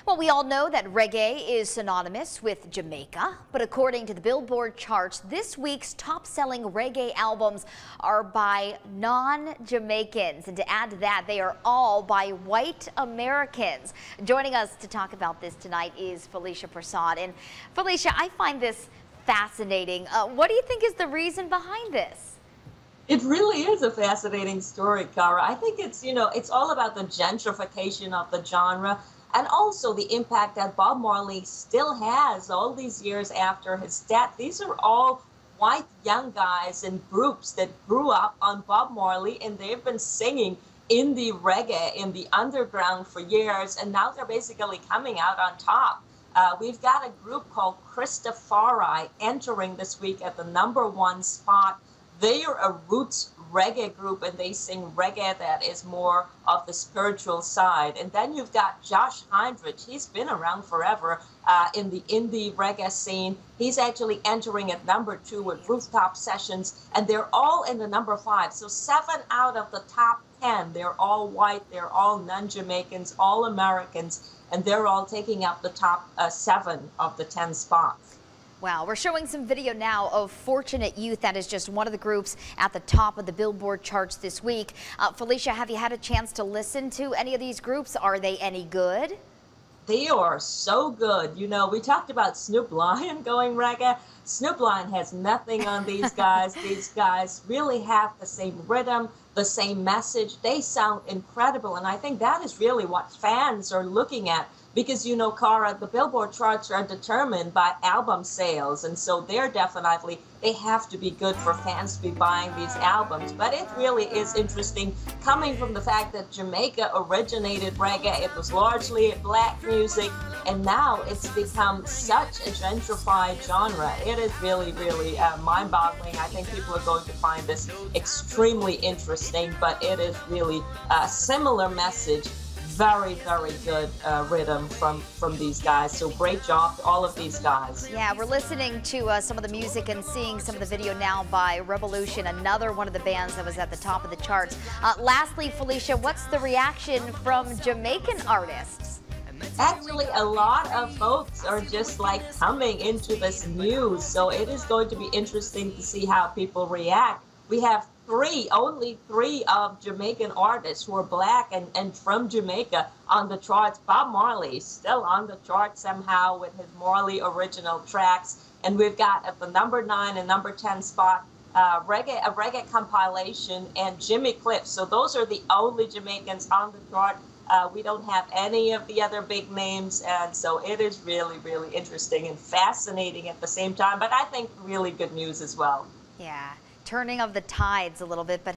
Well, we all know that reggae is synonymous with Jamaica, but according to the Billboard charts, this week's top-selling reggae albums are by non-Jamaicans. And to add to that, they are all by white Americans. Joining us to talk about this tonight is Felicia Prasad. And Felicia, I find this fascinating. What do you think is the reason behind this? It really is a fascinating story, Cara. I think it's all about the gentrification of the genre and also the impact that Bob Marley still has all these years after his death. These are all white young guys and groups that grew up on Bob Marley, and they've been singing indie reggae in the underground for years, and now they're basically coming out on top. We've got a group called Christafari entering this week at the #1 spot. They are a roots reggae group, and they sing reggae that is more of the spiritual side. And then you've got Josh Heinrich. He's been around forever in the indie reggae scene. He's actually entering at #2 with Rooftop Sessions, and they're all in the #5. So 7 out of the top 10, they're all white, they're all non-Jamaicans, all Americans, and they're all taking up the top 7 of the 10 spots. Wow, we're showing some video now of Fortunate Youth. That is just one of the groups at the top of the Billboard charts this week. Felicia, have you had a chance to listen to any of these groups? Are they any good? They are so good. You know, we talked about Snoop Lion going reggae. Snoop Lion has nothing on these guys. These guys really have the same rhythm, the same message. They sound incredible, and I think that is really what fans are looking at. Because, you know, Cara, the Billboard charts are determined by album sales, and so they have to be good for fans to be buying these albums. But it really is interesting coming from the fact that Jamaica originated reggae. It was largely black music, and now it's become such a gentrified genre. It is really, really mind-boggling. I think people are going to find this extremely interesting, but it is really a similar message. Very, very good rhythm from these guys. So great job to all of these guys. Yeah, we're listening to some of the music and seeing some of the video now by Revolution, another one of the bands that was at the top of the charts. Lastly, Felicia, what's the reaction from Jamaican artists? Actually, a lot of folks are just like coming into this news. So it is going to be interesting to see how people react. We have only three of Jamaican artists who are black and from Jamaica on the charts. Bob Marley still on the chart somehow with his Marley original tracks. And we've got at the #9 and #10 spot a reggae compilation and Jimmy Cliff. So those are the only Jamaicans on the chart. We don't have any of the other big names, and so it is really, really interesting and fascinating at the same time, but I think really good news as well. Yeah. Turning of the tides a little bit, but